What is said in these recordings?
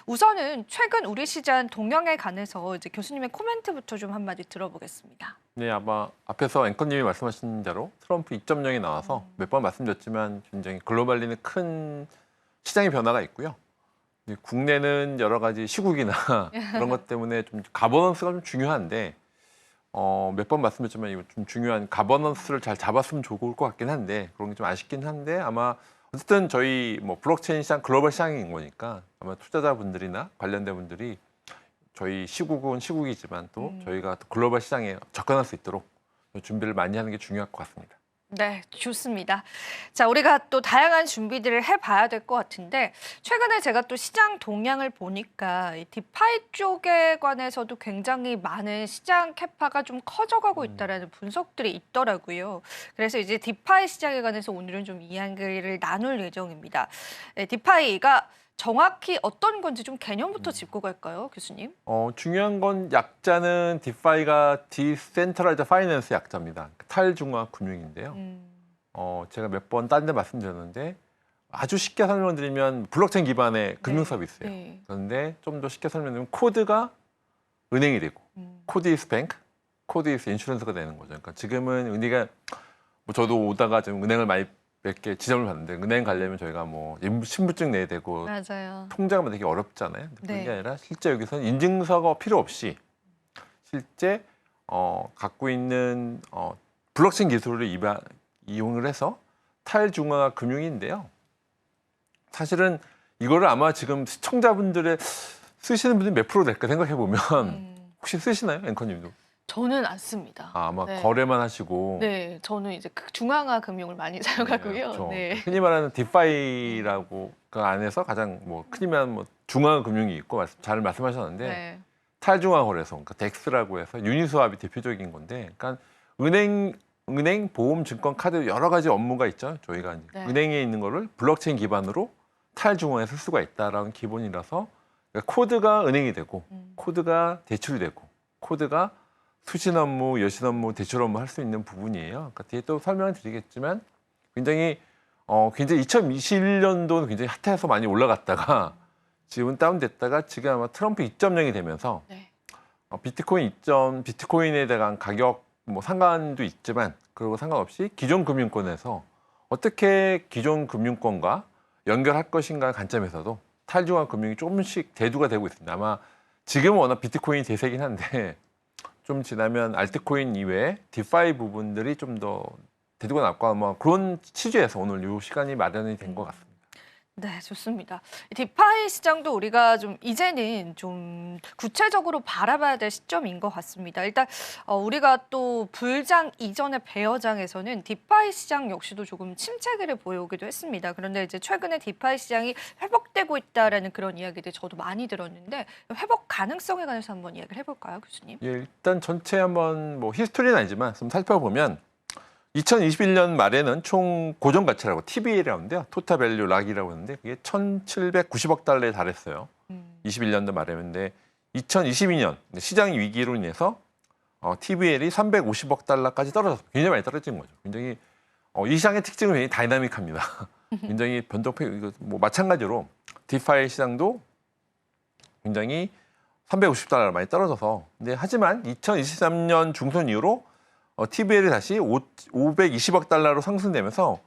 우선은 최근 우리 시장 동향에 관해서 이제 교수님의 코멘트부터 좀 한마디 들어보겠습니다. 네, 아마 앞에서 앵커님이 말씀하신 대로 트럼프 2.0이 나와서 몇 번 말씀드렸지만 굉장히 글로벌리는 큰 시장의 변화가 있고요. 국내는 여러 가지 시국이나 그런 것 때문에 좀 가버넌스가 좀 중요한데 몇 번 말씀드렸지만 이거 좀 중요한 가버넌스를 잘 잡았으면 좋을 것 같긴 한데 그런 게 좀 아쉽긴 한데 아마 어쨌든 저희 뭐 블록체인 시장 글로벌 시장인 거니까 아마 투자자분들이나 관련된 분들이 저희 시국은 시국이지만 또 저희가 또 글로벌 시장에 접근할 수 있도록 준비를 많이 하는 게 중요할 것 같습니다. 네, 좋습니다. 자, 우리가 또 다양한 준비들을 해봐야 될 것 같은데 최근에 제가 또 시장 동향을 보니까 이 디파이 쪽에 관해서도 굉장히 많은 시장 캐파가 좀 커져가고 있다라는 분석들이 있더라고요. 그래서 이제 디파이 시장에 관해서 오늘은 좀 이야기를 나눌 예정입니다. 네, 디파이가 정확히 어떤 건지 좀 개념부터 짚고 갈까요, 교수님? 중요한 건 약자는 디파이가 디센트럴라이즈 파이낸스 약자입니다. 탈중앙 금융인데요. 제가 몇 번 딴 데 말씀드렸는데 아주 쉽게 설명드리면 블록체인 기반의 금융 서비스예요. 네. 그런데 좀 더 쉽게 설명드리면 코드가 은행이 되고 코드 이스 뱅크, 코드 이스 인슈런스가 되는 거죠. 그러니까 지금은 은행가 뭐 저도 오다가 좀 은행을 많이 몇 개 지점을 봤는데 은행 가려면 저희가 뭐 신분증 내야 되고 맞아요. 통장은 되게 어렵잖아요. 그런 네. 게 아니라 실제 여기서는 인증서가 필요 없이 실제 갖고 있는 블록체인 기술을 이용을 해서 탈중앙화 금융인데요. 사실은 이거를 아마 지금 시청자분들의 쓰시는 분들이 몇 프로 될까 생각해 보면 혹시 쓰시나요, 앵커님도? 저는 안 씁니다. 아마 네. 거래만 하시고. 네, 저는 이제 중앙화 금융을 많이 사용하고요. 그렇죠. 네. 흔히 말하는 디파이라고 그 안에서 가장 뭐 흔히 말하는 뭐 중앙화 금융이 있고 잘 말씀하셨는데 네. 탈중앙 거래소, 그러니까 덱스라고 해서 유니스왑이 대표적인 건데, 그러니까 은행, 보험, 증권, 카드 여러 가지 업무가 있죠. 저희가 이제 네. 은행에 있는 거를 블록체인 기반으로 탈중앙에 쓸 수가 있다라는 기본이라서 그러니까 코드가 은행이 되고, 코드가 대출이 되고, 코드가 수신 업무, 여신 업무, 대출 업무 할 수 있는 부분이에요. 그러니까 뒤에 또 설명을 드리겠지만 굉장히 2021년도는 굉장히 핫해서 많이 올라갔다가 지금은 다운됐다가 지금 아마 트럼프 2.0이 되면서 네. 비트코인에 대한 가격 뭐 상관도 있지만 그리고 상관없이 기존 금융권에서 어떻게 기존 금융권과 연결할 것인가 관점에서도 탈중앙 금융이 조금씩 대두가 되고 있습니다. 아마 지금은 워낙 비트코인이 대세긴 한데 좀 지나면 알트코인 이외에 디파이 부분들이 좀 더 대두가 나고 뭐 그런 취지에서 오늘 이 시간이 마련이 된 것 같습니다. 네, 좋습니다. 디파이 시장도 우리가 좀 이제는 좀 구체적으로 바라봐야 될 시점인 것 같습니다. 일단 우리가 또 불장 이전의 베어장에서는 디파이 시장 역시도 조금 침체기를 보여오기도 했습니다. 그런데 이제 최근에 디파이 시장이 회복되고 있다라는 그런 이야기들 저도 많이 들었는데 회복 가능성에 관해서 한번 이야기를 해볼까요, 교수님? 예, 일단 전체 한번 뭐 히스토리는 아니지만 좀 살펴보면 2021년 말에는 총 고정 가치라고 TBA라는데요. 토탈 밸류 락이라고 하는데 그게 1,790억 달러에 달했어요. 21년도 말에는데 2022년 시장 위기로 인해서 TBL이 350억 달러까지 떨어졌어요. 굉장히 많이 떨어진 거죠. 굉장히 이 시장의 특징은 굉장히 다이나믹합니다. 굉장히 변동폭 뭐 마찬가지로 디파이 시장도 굉장히 350달러 많이 떨어져서 근데 하지만 2023년 중순 이후로 TBL이 다시 520억 달러로 상승되면서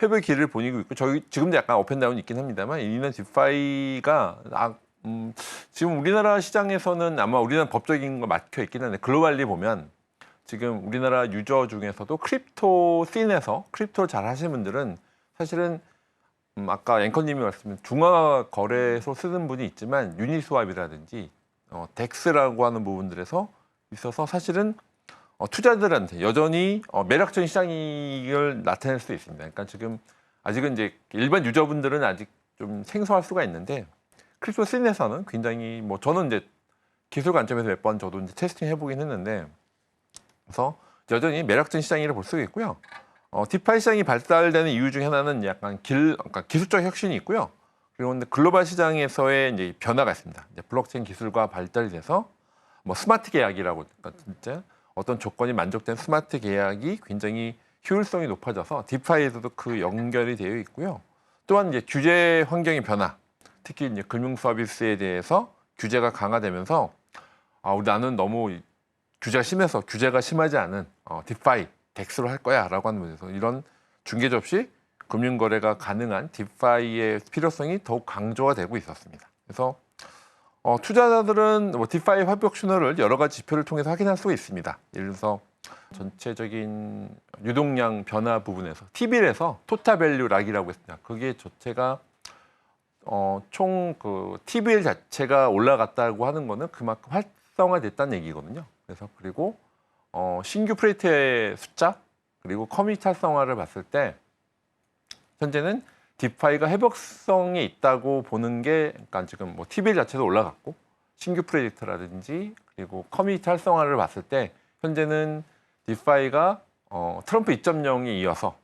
회복의 길을 보이고 있고 저희 지금도 약간 업앤다운이 있긴 합니다만 이는 디파이가 지금 우리나라 시장에서는 아마 우리나라 법적인 거 막혀 있긴 한데 글로벌리 보면 지금 우리나라 유저 중에서도 크립토 씬에서 크립토를 잘 하시는 분들은 사실은 아까 앵커님이 말씀하신 중앙화 거래소 쓰는 분이 있지만 유니스왑이라든지 덱스라고 하는 부분들에서 있어서 사실은 투자들한테 여전히 매력적인 시장을 나타낼 수 있습니다. 그러니까 지금 아직은 이제 일반 유저분들은 아직 좀 생소할 수가 있는데 크립토 씬에서는 굉장히 뭐 저는 이제 기술 관점에서 몇 번 저도 이제 테스팅 해보긴 했는데 그래서 여전히 매력적인 시장이라고 볼 수가 있고요. 디파이 시장이 발달되는 이유 중에 하나는 약간 그러니까 기술적 혁신이 있고요. 그리고 근데 글로벌 시장에서의 이제 변화가 있습니다. 이제 블록체인 기술과 발달이 돼서 뭐 스마트 계약이라고 그러니까 진짜 어떤 조건이 만족된 스마트 계약이 굉장히 효율성이 높아져서 디파이에서도 그 연결이 되어 있고요. 또한 이제 규제 환경의 변화, 특히 이제 금융 서비스에 대해서 규제가 강화되면서 나는 너무 규제가 심해서 규제가 심하지 않은 디파이, 덱스로 할 거야라고 하는 분에서 이런 중개자 없이 금융 거래가 가능한 디파이의 필요성이 더욱 강조가 되고 있었습니다. 그래서 투자자들은 뭐 디파이 회복 신호를 여러 가지 지표를 통해서 확인할 수가 있습니다. 예를 들어서 전체적인 유동량 변화 부분에서 T-빌에서 토탈 밸류 락이라고 했습니다. 그게 자체가 총 그 T-빌 자체가 올라갔다고 하는 거는 그만큼 활성화됐다는 얘기거든요. 그래서 그리고 신규 프레이트의 숫자 그리고 커뮤니티 활성화를 봤을 때 현재는 디파이가 회복성이 있다고 보는 게 그러니까 지금 뭐 T-빌 자체도 올라갔고 신규 프로젝트라든지 그리고 커뮤니티 활성화를 봤을 때 현재는 디파이가 트럼프 2.0에 이어서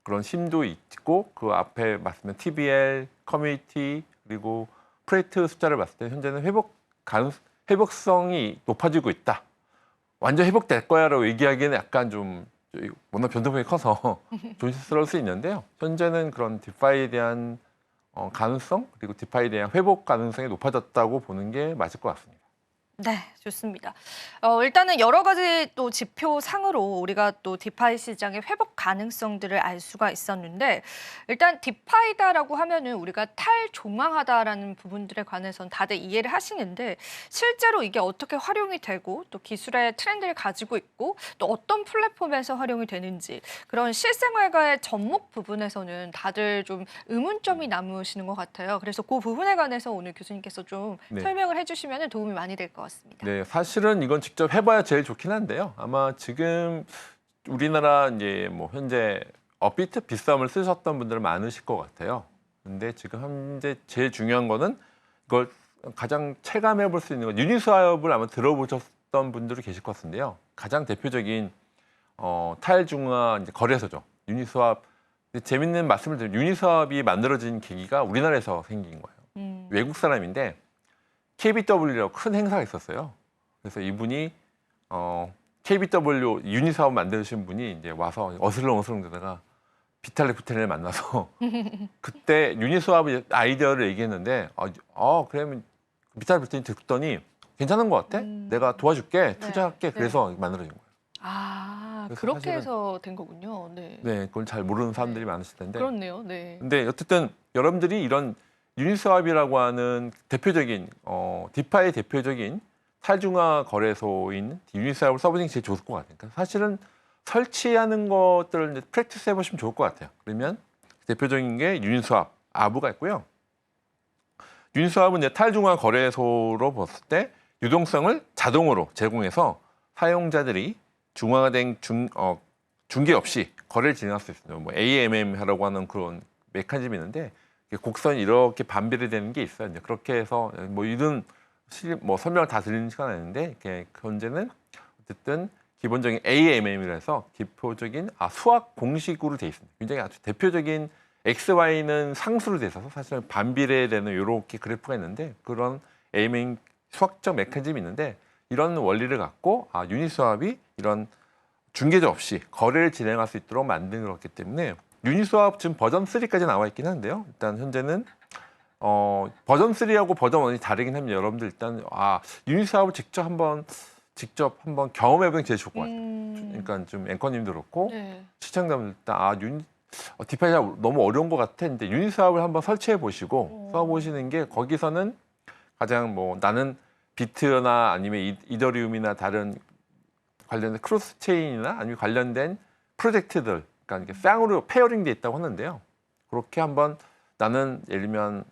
그런 힘도 있고 그 앞에 말씀드린 TBL, 커뮤니티 그리고 프레이트 숫자를 봤을 때 현재는 회복성이 높아지고 있다. 완전 회복될 거야라고 얘기하기에는 약간 좀 워낙 변동폭이 커서 조심스러울 수 있는데요. 현재는 그런 디파이에 대한 가능성 그리고 디파이에 대한 회복 가능성이 높아졌다고 보는 게 맞을 것 같습니다. 네, 좋습니다. 일단은 여러 가지 또 지표상으로 우리가 또 디파이 시장의 회복 가능성들을 알 수가 있었는데 일단 디파이다라고 하면은 우리가 탈종황하다라는 부분들에 관해서는 다들 이해를 하시는데 실제로 이게 어떻게 활용이 되고 또 기술의 트렌드를 가지고 있고 또 어떤 플랫폼에서 활용이 되는지 그런 실생활과의 접목 부분에서는 다들 좀 의문점이 남으시는 것 같아요. 그래서 그 부분에 관해서 오늘 교수님께서 좀 네. 설명을 해주시면 도움이 많이 될 것 같습니다. 네, 사실은 이건 직접 해봐야 제일 좋긴 한데요. 아마 지금 우리나라 이제 뭐 현재 업비트 비썸을 쓰셨던 분들은 많으실 것 같아요. 근데 지금 현재 제일 중요한 거는 이걸 가장 체감해 볼 수 있는 건 유니스왑을 아마 들어보셨던 분들이 계실 것 같은데요. 가장 대표적인 탈중앙 이제 거래소죠. 유니스왑. 재밌는 말씀을 드리면 유니스왑이 만들어진 계기가 우리나라에서 생긴 거예요. 외국 사람인데 KBW라고 큰 행사가 있었어요. 그래서 이분이 KBW 유니사업 만드신 분이 이제 와서 어슬렁어슬렁 되다가 비탈레 부텔레를 만나서 그때 유니스왑 아이디어를 얘기했는데 그러면 비탈레 부텔레 듣더니 괜찮은 것 같아? 내가 도와줄게, 투자할게. 그래서 만들어진 거예요. 그래서 그렇게 사실은, 해서 된 거군요. 네. 네, 그걸 잘 모르는 사람들이 많으실 텐데. 그렇네요. 네. 근데 어쨌든 여러분들이 이런 유니스왑이라고 하는 대표적인 디파이의 대표적인 탈중앙 거래소인 유니스왑을 써보시는 게 제일 좋을 것 같아요. 그러니까 사실은 설치하는 것들을 이제 프랙티스 해보시면 좋을 것 같아요. 그러면 대표적인 게 유니스왑, 아부가 있고요. 유니스왑은 이제 탈중앙 거래소로 봤을 때 유동성을 자동으로 제공해서 사용자들이 중앙화된 중개 없이 거래를 진행할 수 있습니다. 뭐 AMM이라고 하는 그런 메커니즘이 있는데 곡선이 이렇게 반비례 되는 게 있어요. 이제 그렇게 해서 뭐 이런 뭐 설명을 다 드리는 시간 아닌데 현재는 어쨌든 기본적인 AMM이라 해서 기초적인 수학 공식으로 돼 있습니다. 굉장히 아주 대표적인 XY는 상수로 돼 있어서 사실 반비례되는 이렇게 그래프가 있는데 그런 AMM 수학적 메커니즘이 있는데 이런 원리를 갖고 유니스왑이 이런 중개자 없이 거래를 진행할 수 있도록 만든 거기 때문에 유니스왑 지금 버전 3까지 나와 있긴 한데요. 일단 현재는 버전 3하고 버전 1이 다르긴 합니다. 여러분들 일단 유니스왑을 직접 한번 경험해보는 게 제일 좋을 것 같아요. 그러니까 좀 앵커님도 그렇고 시청자분들 일단 디파이가 너무 어려운 것 같아. 근데 유니스왑을 한번 설치해 보시고 써보시는 게 거기서는 가장 뭐 나는 비트나 아니면 이더리움이나 다른 관련된 크로스 체인이나 아니면 관련된 프로젝트들 그러니까 이게 쌍으로 페어링돼 있다고 하는데요. 그렇게 한번 나는 예를 들면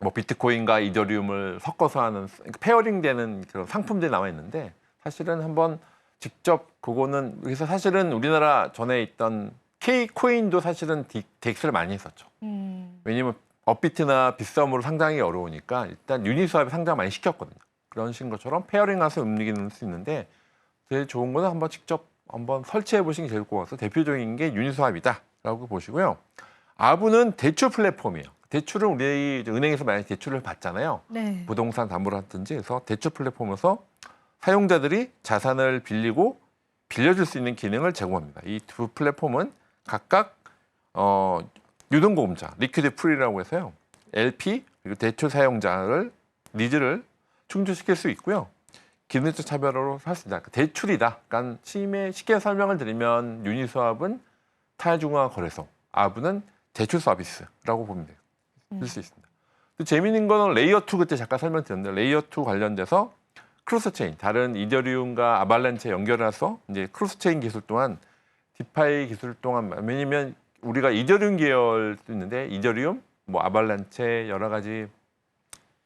뭐 비트코인과 이더리움을 섞어서 하는 그러니까 페어링되는 그런 상품들이 나와 있는데 사실은 한번 직접 그거는 그래서 사실은 우리나라 전에 있던 K코인도 사실은 덱스를 많이 했었죠. 왜냐면 업비트나 빗썸으로 상장하기 어려우니까 일단 유니스왑에 상장 많이 시켰거든요. 그런 식인 것처럼 페어링해서 움직이는 수 있는데 제일 좋은 거는 한번 직접 한번 설치해 보시는 게 제일 좋을 것 같아서 대표적인 게 유니스왑이다라고 보시고요. 아부는 대출 플랫폼이에요. 대출은 우리 은행에서 만약 대출을 받잖아요. 네. 부동산 담보를 하든지 해서 대출 플랫폼에서 사용자들이 자산을 빌리고 빌려줄 수 있는 기능을 제공합니다. 이 두 플랫폼은 각각 유동보험자, 리퀴드 풀이라고 해서요. LP, 그리고 대출 사용자를 니즈를 충족시킬 수 있고요. 기술적 차별화로 할 수 있다. 대출이다. 그러니까 쉽게 설명을 드리면 유니스왑은 탈중앙화 거래소, 아부는 대출 서비스라고 보면 돼요. 쓸 수 있습니다. 또 재미있는 거는 레이어 2 그때 잠깐 설명드렸는데 레이어 2 관련돼서 크로스 체인, 다른 이더리움과 아발란체 연결해서 이제 크로스 체인 기술 또한 디파이 기술 동안 왜냐면 우리가 이더리움 계열도 있는데 이더리움, 뭐 아발란체 여러 가지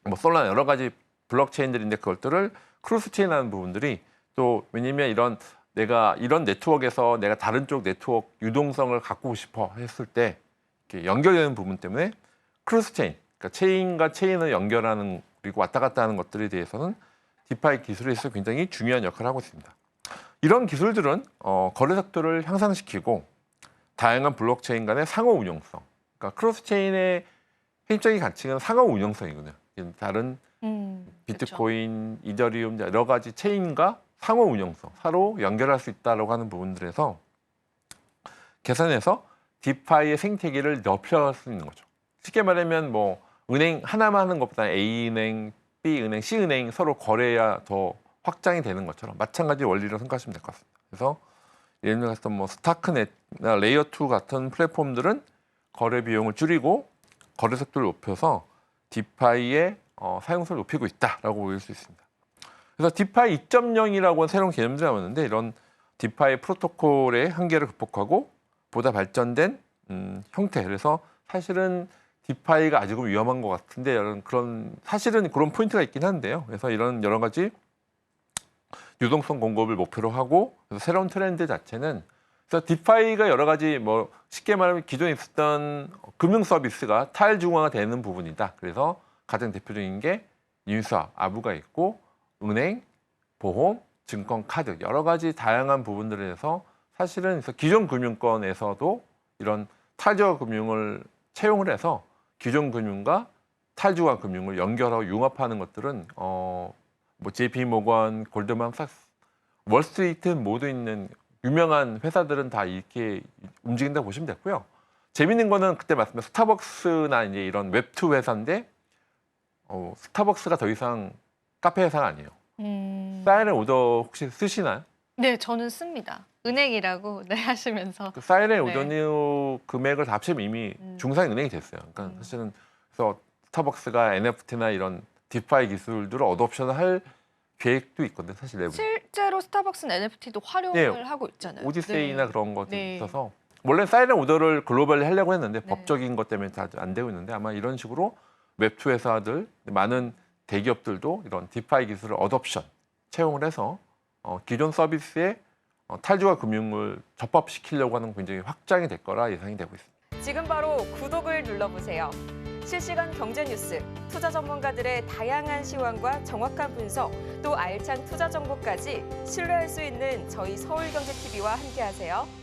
뭐 솔라나 여러 가지 블록체인들인데 그것들을 크로스 체인하는 부분들이 또 왜냐면 내가 이런 네트워크에서 내가 다른 쪽 네트워크 유동성을 갖고 싶어 했을 때 이렇게 연결되는 부분 때문에 크로스 체인, 그러니까 체인과 체인을 연결하는 그리고 왔다 갔다 하는 것들에 대해서는 디파이 기술에서 굉장히 중요한 역할을 하고 있습니다. 이런 기술들은 거래 속도를 향상시키고 다양한 블록체인 간의 상호 운용성, 그러니까 크로스 체인의 핵심적인 가치는 상호 운용성이거든요. 다른 비트코인, 이더리움 여러 가지 체인과 상호 운용성, 서로 연결할 수 있다고 하는 부분들에서 개선해서 디파이의 생태계를 넓혀갈 수 있는 거죠. 쉽게 말하면 뭐 은행 하나만 하는 것보다 A은행, B은행, C은행 서로 거래해야 더 확장이 되는 것처럼 마찬가지 원리로 생각하시면 될 것 같습니다. 그래서 예를 들어서 뭐 스타크넷이나 레이어 2 같은 플랫폼들은 거래 비용을 줄이고 거래 속도를 높여서 디파이의 사용성을 높이고 있다라고 보일 수 있습니다. 그래서 디파이 2.0이라고 새로운 개념들이 나왔는데 이런 디파이 프로토콜의 한계를 극복하고 보다 발전된 형태. 그래서 사실은 디파이가 아직은 위험한 것 같은데 사실은 그런 포인트가 있긴 한데요. 그래서 이런 여러 가지 유동성 공급을 목표로 하고 그래서 새로운 트렌드 자체는 그래서 디파이가 여러 가지 뭐 쉽게 말하면 기존에 있었던 금융 서비스가 탈중앙화 되는 부분이다. 그래서 가장 대표적인 게 유니스왑, 아부가 있고 은행, 보험, 증권, 카드 여러 가지 다양한 부분들에서 사실은 기존 금융권에서도 이런 탈중앙 금융을 채용을 해서 기존 금융과 탈중앙 금융을 연결하고 융합하는 것들은 뭐 JP 모건, 골드만삭스, 월스트리트 모두 있는 유명한 회사들은 다 이렇게 움직인다고 보시면 되고요. 재밌는 거는 그때 말씀드린 스타벅스나 이제 이런 웹2 회사인데 스타벅스가 더 이상 카페 회사가 아니에요. 사이렌 오더 혹시 쓰시나요? 네, 저는 씁니다. 은행이라고 네, 하시면서. 그 사이렌 네. 오더 금액을 다 합치면 이미 중상은행이 됐어요. 그러니까 사실은 그래서 스타벅스가 NFT나 이런 디파이 기술들을 어돔션을 할 계획도 있거든요. 사실 내부. 실제로 스타벅스는 NFT도 활용을 하고 있잖아요. 오디세이나 네. 그런 것들이 네. 있어서 원래 사이렌 오더를 글로벌리 하려고 했는데 네. 법적인 것 때문에 다 안 되고 있는데 아마 이런 식으로 웹2 회사들 많은 대기업들도 이런 디파이 기술을 어돔션 채용을 해서 기존 서비스에 탈중앙 금융을 접합시키려고 하는 굉장히 확장이 될 거라 예상이 되고 있습니다. 지금 바로 구독을 눌러보세요. 실시간 경제 뉴스, 투자 전문가들의 다양한 시황과 정확한 분석, 또 알찬 투자 정보까지 신뢰할 수 있는 저희 서울경제TV와 함께하세요.